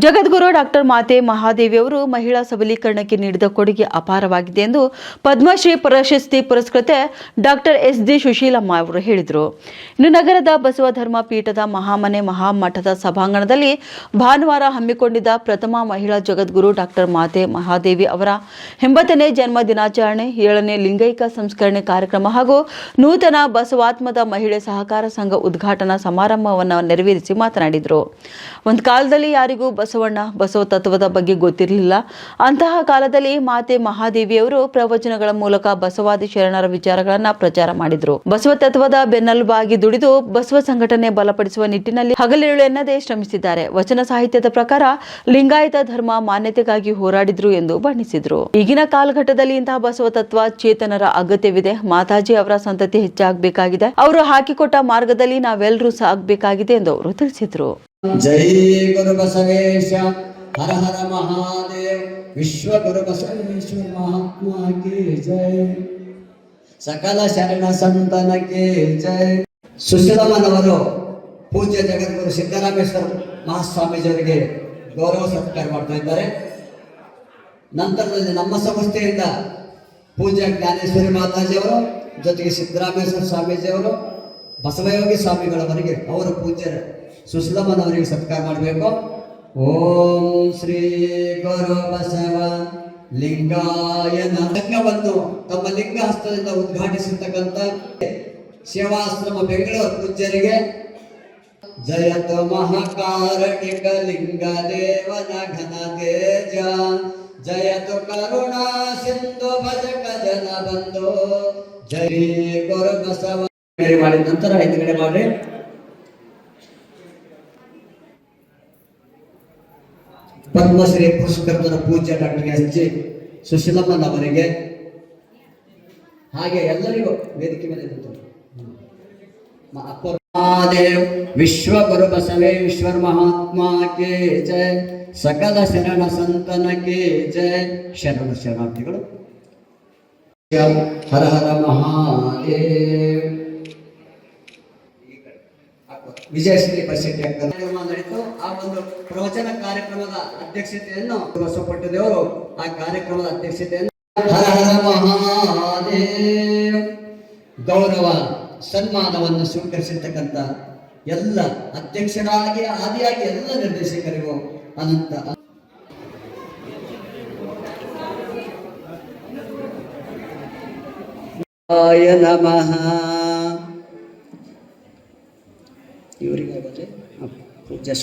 ಜಗದ್ಗುರು doctor ಮಾತೆ ಮಹಾದೇವಿಯವರು ಮಹಿಳಾ ಸಬಲೀಕರಣಕ್ಕೆ ನೀಡಿದ ಕೊಡುಗೆ ಅಪಾರವಾಗಿದೆ ಎಂದು ಪದ್ಮಶ್ರೀ ಪ್ರಶಸ್ತಿ ಪುರಸ್ಕೃತೆ ಡಾಕ್ಟರ್ ಎಸ್.ಡಿ. ಸುಶೀಲಮ್ಮ ಅವರು ಹೇಳಿದರು. ಇನ್ನು ನಗರದ ಬಸವ ಧರ್ಮ ಪೀಠದ ಮಹಾಮನೆ ಮಹಾಮಠದ ಸಭಾಂಗಣದಲ್ಲಿ ಭಾನುವಾರ ಹಮ್ಮಿಕೊಂಡಿದ್ದ ಪ್ರಥಮ ಮಹಿಳಾ ಜಗದ್ಗುರು ಡಾಕ್ಟರ್ ಮಾತೆ ಮಹಾದೇವಿ ಅವರ 80ನೇ ಜನ್ಮ ದಿನಾಚರಣೆ, 7ನೇ ಲಿಂಗೈಕ ಸಂಸ್ಕರಣೆ ಕಾರ್ಯಕ್ರಮ ಹಾಗೂ ನೂತನ ಬಸವಾತ್ಮದ ಮಹಿಳೆ ಸಹಕಾರ ಸಂಘ ಉದ್ಘಾಟನಾ ಸಮಾರಂಭವನ್ನು ನೆರವೇರಿಸಿ ಮಾತನಾಡಿದರು. ಒಂದು ಕಾಲದಲ್ಲಿ ಯಾರಿಗೂ ಬಸವಣ್ಣ, ಬಸವ ತತ್ವದ ಬಗ್ಗೆ ಗೊತ್ತಿರಲಿಲ್ಲ. ಅಂತಹ ಕಾಲದಲ್ಲಿ ಮಾತೆ ಮಹಾದೇವಿಯವರು ಪ್ರವಚನಗಳ ಮೂಲಕ ಬಸವಾದಿ ಶರಣರ ವಿಚಾರಗಳನ್ನು ಪ್ರಚಾರ ಮಾಡಿದರು. ಬಸವ ತತ್ವದ ಬೆನ್ನೆಲುಬಾಗಿ ದುಡಿದು ಬಸವ ಸಂಘಟನೆ ಬಲಪಡಿಸುವ ನಿಟ್ಟಿನಲ್ಲಿ ಹಗಲಿರುಳು ಎನ್ನದೇ ಶ್ರಮಿಸಿದ್ದಾರೆ. ವಚನ ಸಾಹಿತ್ಯದ ಪ್ರಕಾರ ಲಿಂಗಾಯತ ಧರ್ಮ ಮಾನ್ಯತೆಗಾಗಿ ಹೋರಾಡಿದ್ರು ಎಂದು ಬಣ್ಣಿಸಿದರು. ಈಗಿನ ಕಾಲಘಟ್ಟದಲ್ಲಿ ಇಂತಹ ಬಸವ ತತ್ವ ಚೇತನರ ಅಗತ್ಯವಿದೆ. ಮಾತಾಜಿ ಅವರ ಸಂತತಿ ಹೆಚ್ಚಾಗಬೇಕಾಗಿದೆ. ಅವರು ಹಾಕಿಕೊಟ್ಟ ಮಾರ್ಗದಲ್ಲಿ ನಾವೆಲ್ಲರೂ ಸಾಗಬೇಕಾಗಿದೆ ಎಂದು ಅವರು ತಿಳಿಸಿದರು. ಜೈ ಗುರು ಬಸವೇಶ, ಹರ ಹರ ಮಹಾದೇವ್, ವಿಶ್ವ ಗುರು ಬಸವೇಶ್ವರ ಮಹಾತ್ಮ ಕಿ ಜೈ, ಸಕಲ ಶರಣ ಸಂತನಕ್ಕೆ ಜೈ. ಸುಶೀಲಮ್ಮನವರು ಪೂಜ್ಯ ಜಗದ್ಗುರು ಸಿದ್ದರಾಮೇಶ್ವರ ಮಹಾಸ್ವಾಮೀಜಿಯವರಿಗೆ ಗೌರವ ಸತ್ಕಾರ ಮಾಡ್ತಾ ಇದ್ದಾರೆ. ನಂತರದಲ್ಲಿ ನಮ್ಮ ಸಂಸ್ಥೆಯಿಂದ ಪೂಜ್ಯ ಜ್ಞಾನೇಶ್ವರಿ ಮಾತಾಜಿಯವರು ಜೊತೆಗೆ ಸಿದ್ದರಾಮೇಶ್ವರ ಸ್ವಾಮೀಜಿಯವರು, ಬಸವಯೋಗಿ ಸ್ವಾಮಿಗಳವರಿಗೆ ಅವರ ಪೂಜ್ಯರು ಸುಶೀಲಮ್ಮನವರಿಗೆ ಸತ್ಕಾರ ಮಾಡಬೇಕು. ಓಂ ಶ್ರೀ ಗುರು ಬಸವ ಲಿಂಗಾಯ ಸಂಘವನ್ನು ತಮ್ಮ ಲಿಂಗ ಹಸ್ತದಿಂದ ಉದ್ಘಾಟಿಸಿರ್ತಕ್ಕಂಥ ಸೇವಾಶ್ರಮ ಬೆಂಗಳೂರು ಪೂಜ್ಯರಿಗೆ ಜಯತು ಮಹಾಕಾರಣಿಕ ಲಿಂಗ ದೇವನ ಘನ ತೇಜ, ಜಯತು ಕರುಣಾ ಸಿಂಧು ಭಜಕ ಜನ ಬಂಧು, ಜೈ ಗುರು ಬಸವ. ಮಾಡಿದ ನಂತರ ಹಿಂದ್ಗಡೆ ಮಾಡ್ರಿ. ಪದ್ಮಶ್ರೀ ಪುರಸ್ಕೃತರ ಪೂಜ್ಯ ಡಾಕ್ಟರ್ ಎಸ್.ಜಿ. ಸುಶೀಲಮ್ಮನವರಿಗೆ ಹಾಗೆ ಎಲ್ಲರಿಗೂ ವೇದಿಕೆ ಮೇಲೆ ಮಹಾದೇವ್, ವಿಶ್ವ ಗುರು ಬಸವೇಶ್ವರ ಮಹಾತ್ಮ ಕೆ ಜಯ, ಸಕಲ ಶರಣ ಸಂತನ ಕೆ ಜಯ. ಶರಣ ಶರಣಾರ್ಥಿಗಳು. ಹರ ಹರ ಮಹಾದೇವ್. ವಿಜಯಶ್ರೀ ಬಸೆಟ್ಟಿ ಕಾರ್ಯಕ್ರಮ ನಡೆಯಿತು. ಆ ಒಂದು ಪ್ರವಚನ ಕಾರ್ಯಕ್ರಮದ ಅಧ್ಯಕ್ಷತೆಯನ್ನು ಬಸವಪಟ್ಟದೇವರು ಆ ಕಾರ್ಯಕ್ರಮದ ಅಧ್ಯಕ್ಷತೆಯನ್ನು ಹರ ಹರ ಮಹಾದೇವ್ ಗೌರವ ಸನ್ಮಾನವನ್ನು ಸ್ವೀಕರಿಸಿರ್ತಕ್ಕಂಥ ಎಲ್ಲ ಅಧ್ಯಕ್ಷರಾಗಿ ಆದಿಯಾಗಿ ಎಲ್ಲ ನಿರ್ದೇಶಕರಿಗೂ ಅನಂತ ನಮಃ. ಇವರಿಗೆ ಪೂಜ್ಯ